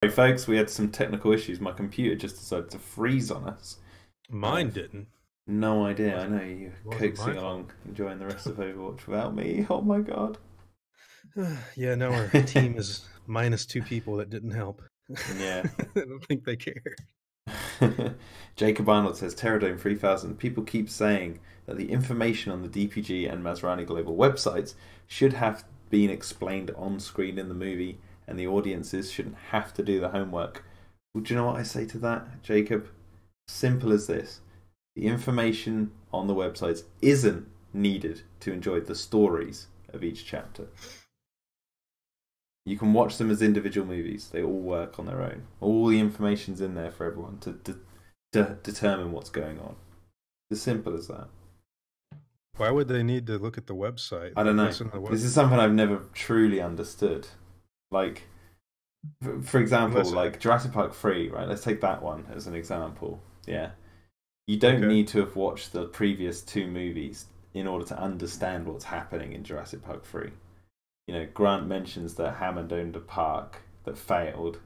Hey folks, we had some technical issues. My computer just decided to freeze on us. Mine didn't. No idea. I Wasn't know you're wasn't my coaxing fault. along, enjoying the rest of Overwatch without me. Oh my god. Yeah, now our team is minus two people that didn't help. Yeah. I don't think they care. Jacob Arnold says Terradome 3000. People keep saying that the information on the DPG and Maserati Global websites should have been explained on screen in the movie, and the audiences shouldn't have to do the homework. Well, do you know what I say to that, Jacob? Simple as this. The information on the websites isn't needed to enjoy the stories of each chapter. You can watch them as individual movies. They all work on their own. All the information's in there for everyone to determine what's going on. As simple as that. Why would they need to look at the website? I don't know. This is something I've never truly understood. Like, for example, like Jurassic Park 3, right? Let's take that one as an example. Yeah. You don't need to have watched the previous two movies in order to understand what's happening in Jurassic Park 3. You know, Grant mentions that Hammond owned a park that failed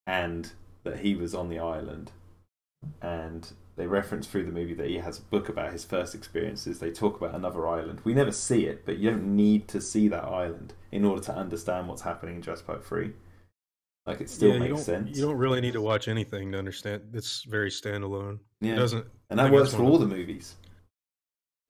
and that he was on the island. And they reference through the movie that he has a book about his first experiences. They talk about another island. We never see it, but you don't need to see that island in order to understand what's happening in Jurassic Park 3. Like, it still makes sense. You don't really need to watch anything to understand. It's very standalone. Yeah. It doesn't, and that works for all the movies.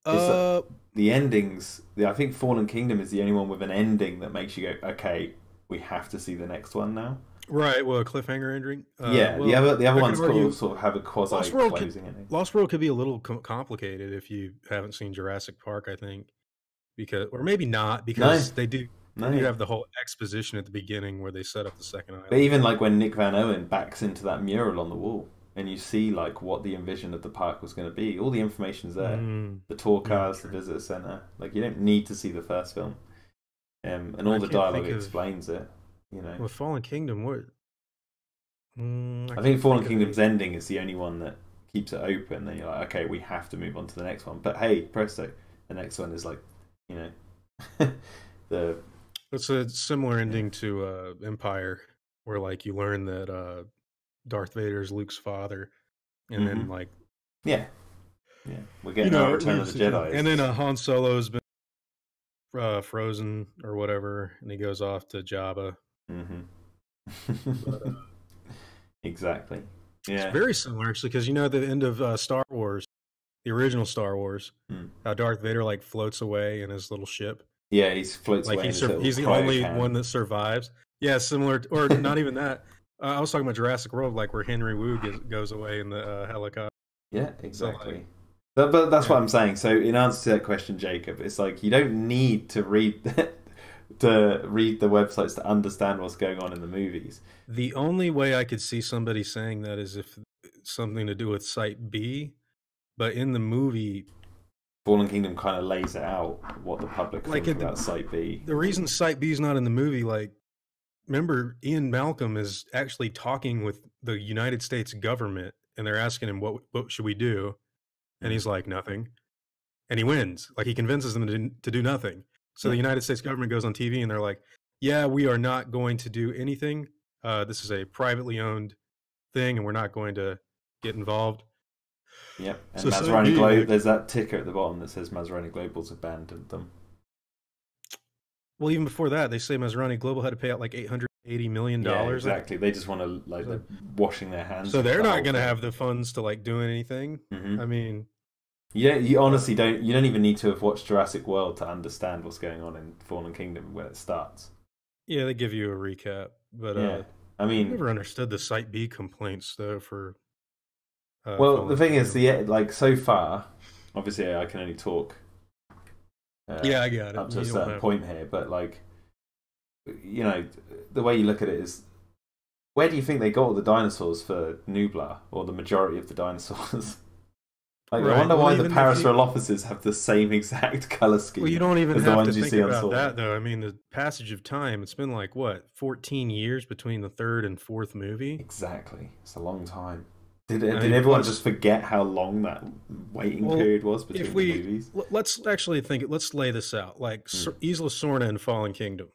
The endings, I think Fallen Kingdom is the only one with an ending that makes you go, okay, we have to see the next one now. Right, well, a cliffhanger ending. The other ones sort of have a quasi closing ending. Lost World could be a little complicated if you haven't seen Jurassic Park, I think, or maybe not, because they do have the whole exposition at the beginning where they set up the second island. But even like when Nick Van Owen backs into that mural on the wall, and you see like what the envision of the park was going to be, all the information's there. The tour cars, the visitor center. Like, you don't need to see the first film, and all the dialogue explains it. You know, with Fallen Kingdom, what? I think Fallen Kingdom's ending is the only one that keeps it open. And you're like, okay, we have to move on to the next one. But hey, presto, the next one is like, you know, It's a similar ending to Empire, where like you learn that Darth Vader is Luke's father, and then like we're getting our Return of the Jedi, and then Han Solo's been frozen or whatever, and he goes off to Jabba. But, exactly. Yeah, it's very similar actually, because you know at the end of Star Wars, the original Star Wars, how Darth Vader like floats away in his little ship. Yeah, he floats like away. He's the only one that survives. Yeah, similar, or not even that. I was talking about Jurassic World, like where Henry Wu goes away in the helicopter. Yeah, exactly. But that's what I'm saying. So in answer to that question, Jacob, it's like you don't need to read the websites to understand what's going on in the movies. The only way I could see somebody saying that is if something to do with Site B, but in the movie, Fallen Kingdom kind of lays it out what the public think about Site B. The reason Site B is not in the movie, like, remember Ian Malcolm is actually talking with the United States government, and they're asking him what should we do, and he's like nothing, and he wins. Like, he convinces them to do nothing. So the United States government goes on TV and they're like, yeah, we are not going to do anything. This is a privately owned thing, and we're not going to get involved. Yep. And so Maserati Global, there's that ticker at the bottom that says Maserati Global's abandoned them. Well, even before that, they say Maserati Global had to pay out like $880 million. Yeah, exactly. They just want to, like, they're washing their hands. So they're not going to have the funds to like do anything. I mean, you honestly don't. You don't even need to have watched Jurassic World to understand what's going on in Fallen Kingdom when it starts. Yeah, they give you a recap, but I mean, I never understood the Site B complaints though. For well, the thing is, like so far, obviously, I can only talk. I got it up to a certain point here, but like, you know, the way you look at it is, where do you think they got all the dinosaurs for Nublar, or the majority of the dinosaurs? Like, I wonder why the Parasaurolophuses have the same exact color scheme. Well, you don't even have to think about that, though. I mean, the passage of time, it's been like, what, 14 years between the third and fourth movie? Exactly. It's a long time. Did everyone just forget how long that waiting period was between the movies? Let's actually let's lay this out. Like, Isla Sorna and Fallen Kingdom.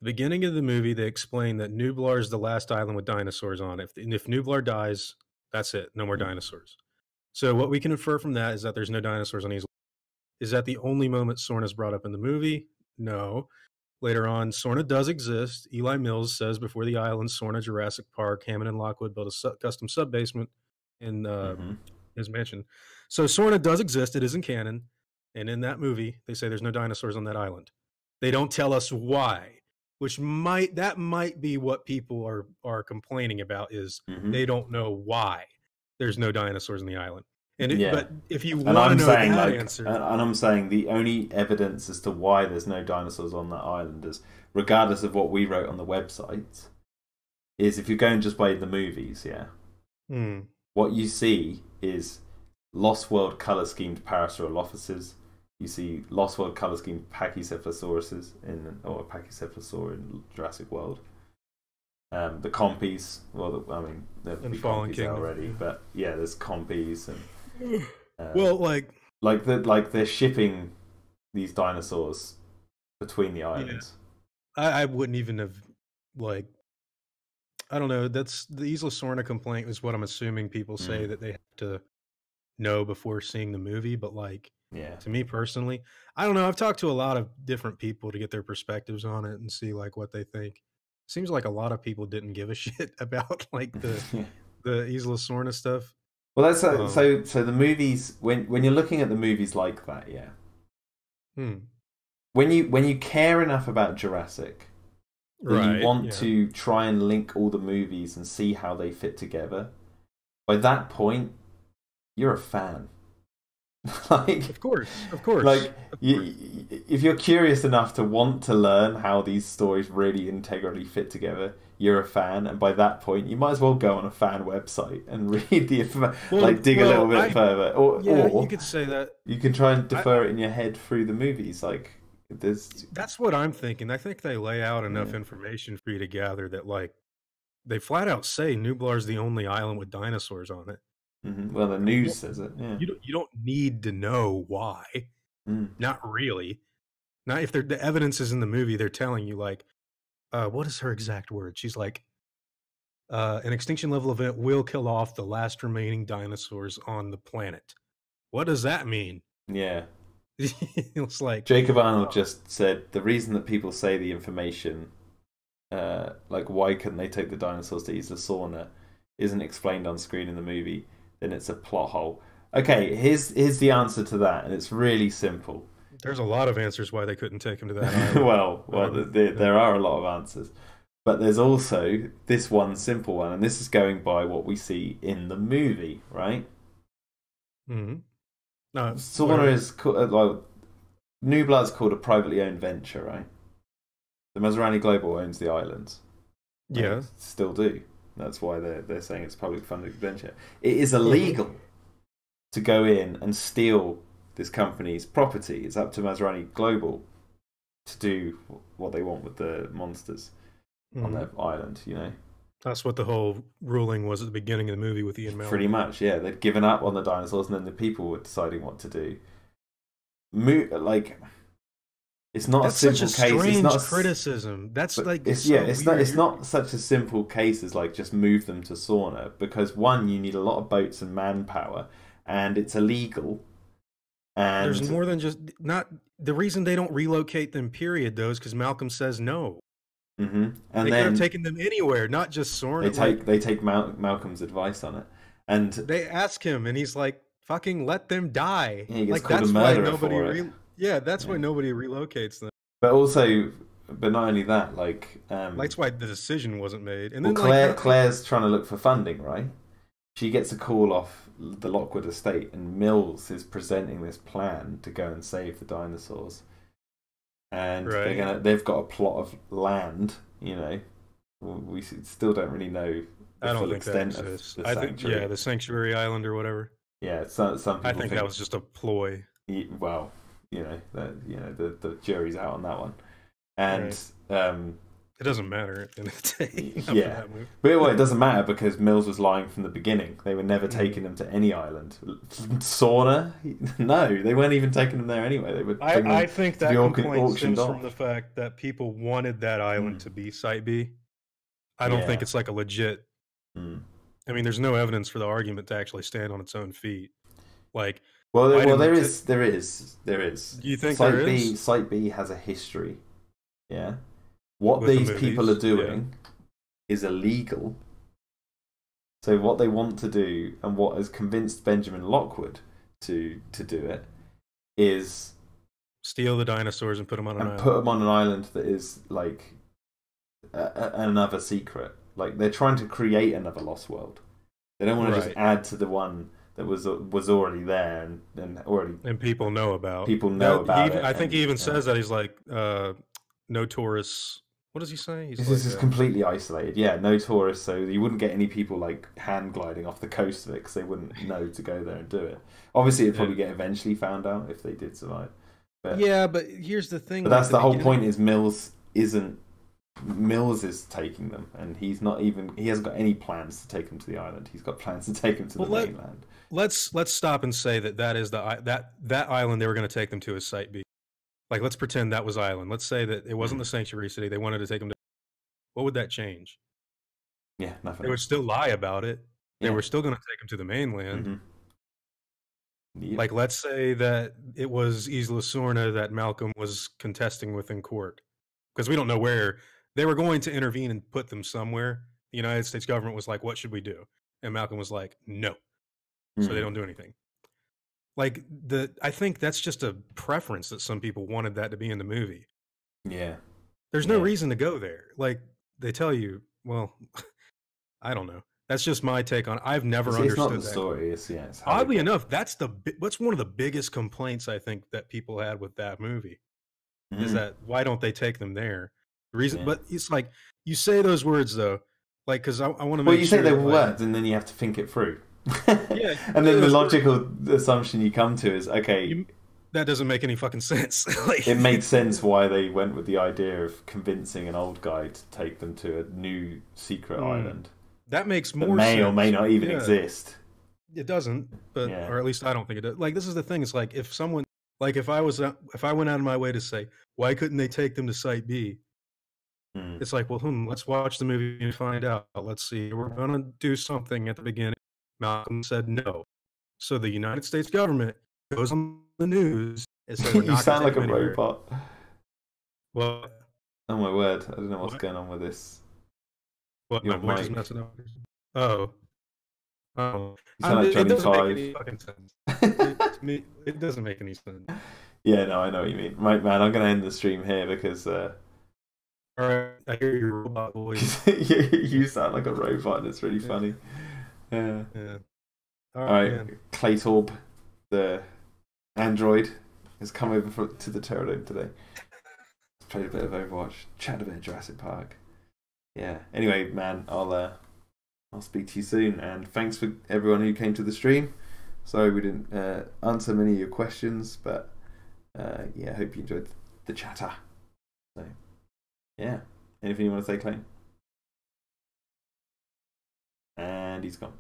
The beginning of the movie, they explain that Nublar is the last island with dinosaurs on it. If Nublar dies, that's it. No more dinosaurs. So what we can infer from that is that there's no dinosaurs on Isla. Is that the only moment Sorna is brought up in the movie? No. Later on, Sorna does exist. Eli Mills says before the island, Sorna, Jurassic Park, Hammond and Lockwood built a custom sub basement in his mansion. So Sorna does exist. It isn't canon. And in that movie, they say there's no dinosaurs on that island. They don't tell us why, which might be what people are complaining about is they don't know why there's no dinosaurs on the island. But if you want to know that answer, and I'm saying the only evidence as to why there's no dinosaurs on that island is, regardless of what we wrote on the website, is if you're going just by the movies, what you see is Lost World color schemed Parasaurolophuses. You see Lost World color schemed Pachycephalosauruses or Pachycephalosaur in Jurassic World. The compies, well, I mean, there'll be compies already, but yeah, there's compies and well, like they're shipping these dinosaurs between the islands. I wouldn't even have I don't know. That's the Isla Sorna complaint is what I'm assuming people say that they have to know before seeing the movie, but to me personally, I don't know. I've talked to a lot of different people to get their perspectives on it and see what they think. Seems like a lot of people didn't give a shit about the Isla Sorna stuff. Well, that's so the movies when you're looking at the movies like that, when you care enough about Jurassic, that you want to try and link all the movies and see how they fit together. By that point, you're a fan. Of course. If you're curious enough to want to learn how these stories really integrally fit together, you're a fan, and by that point, you might as well go on a fan website and read the information, dig a little bit further, or you could say that you can try and defer it in your head through the movies. That's what I'm thinking. I think they lay out enough information for you to gather that they flat out say Nublar's the only island with dinosaurs on it. Well, the news says it. Yeah. You don't need to know why. Not really. Not if the evidence is in the movie. They're telling you what is her exact word? She's an extinction level event will kill off the last remaining dinosaurs on the planet. What does that mean? Yeah. It's Jacob Arnold just said the reason that people say the information, why couldn't they take the dinosaurs to Isla Sorna, isn't explained on screen in the movie, then it's a plot hole. Okay, here's the answer to that, and it's really simple. There's a lot of answers why they couldn't take him to that island. There are a lot of answers. But there's also this one simple one, and this is going by what we see in the movie, right? Mm-hmm. No, Sorna is Nublar's called a privately owned venture, right? The Maserati Global owns the islands. Yeah. They still do. That's why they're saying it's a public funded venture. It is illegal to go in and steal this company's property. It's up to Maserati Global to do what they want with the monsters on their island, That's what the whole ruling was at the beginning of the movie with Ian Malcolm. Pretty much, yeah. They'd given up on the dinosaurs, and then the people were deciding what to do. It's not That's a simple such a case. Strange it's not criticism. That's it's not such a simple case as just move them to Sorna, because one, you need a lot of boats and manpower, and it's illegal. And there's more than just the reason they don't relocate them. Period, though, is because Malcolm says no. And they could have taken them anywhere, not just Sorna. They take Malcolm's advice on it, and they ask him, and he's like, "Fucking let them die." Yeah, he gets called a murderer for it. That's why nobody relocates them. But not only that, that's why the decision wasn't made. And then Claire's trying to look for funding, right? She gets a call off the Lockwood estate, and Mills is presenting this plan to go and save the dinosaurs. And they've got a plot of land, We still don't really know the full extent of the sanctuary. The Sanctuary Island or whatever. Yeah, some people I think that was just a ploy. Well, the jury's out on that one. And It doesn't matter at the end of the day. Yeah, but well, it doesn't matter because Mills was lying from the beginning. They were never taking them to any island. Sorna? No, they weren't even taking them there anyway. They would. I think that complaint stems off. from the fact that people wanted that island to be Site B. I don't think it's like a legit. I mean, there's no evidence for the argument to actually stand on its own feet. Like, well, there is. Do you think there is? Site B has a history. Yeah. What these people are doing is illegal. So what they want to do, and what has convinced Benjamin Lockwood to do it, is steal the dinosaurs and put them on an island. Put them on an island that is like another secret. Like they're trying to create another Lost World. They don't want to just add to the one that was already there and people know about. People know about it. I think he even says that he's like no tourists. What does he say? This is completely isolated. Yeah, no tourists, so you wouldn't get any people like hand gliding off the coast of it because they wouldn't know to go there and do it. Obviously, it'd probably get eventually found out if they did survive. But here's the thing. But that's the whole point: is Mills is taking them, and he hasn't got any plans to take them to the island. He's got plans to take them to the mainland. Let's stop and say that is that island they were going to take them to is Site B. Like, let's pretend that was island. Let's say that it wasn't the sanctuary city. They wanted to take them to. What would that change? Yeah, nothing. They would still lie about it. They were still going to take them to the mainland. Yep. Like, let's say that it was Isla Sorna that Malcolm was contesting with in court. Because we don't know where. They were going to intervene and put them somewhere. The United States government was like, what should we do? And Malcolm was like, no. So they don't do anything. Like, I think that's just a preference that some people wanted that to be in the movie. Yeah. There's no reason to go there. Like, they tell you, well, I don't know. That's just my take on it. I've never understood it's not the that. Story. It's oddly enough, that's one of the biggest complaints I think that people had with that movie. Is that why don't they take them there? The reason, but it's like you say those words though, like because I want to make. Well, you say the words and then you have to think it through. And then the logical assumption you come to is that doesn't make any fucking sense. Like, it makes sense why they went with the idea of convincing an old guy to take them to a new secret island. That makes more sense. May or may not even exist. It doesn't, but or at least I don't think it does. Like, this is the thing. It's like if someone, like if I went out of my way to say, why couldn't they take them to Site B? It's like, well, let's watch the movie and find out. Let's see. We're gonna do something at the beginning. Malcolm said no, so the United States government goes on the news and says, you sound like a robot. What? Oh my word! I don't know what's going on with this. What? My voice is messing up. Oh. You sound like Johnny Five. It doesn't make any sense. Yeah, no, I know what you mean. Right, man, I'm going to end the stream here because... Alright, I hear your robot voice. You sound like a robot and it's really funny. Yeah. Alright, Klaytorb, the android, has come over to the Terradome today. Played a bit of Overwatch, chatted a bit of Jurassic Park. Yeah, anyway, man, I'll speak to you soon, and thanks for everyone who came to the stream. Sorry we didn't answer many of your questions, but yeah, I hope you enjoyed the chatter. So, yeah, anything you want to say, Klayton? And he's gone.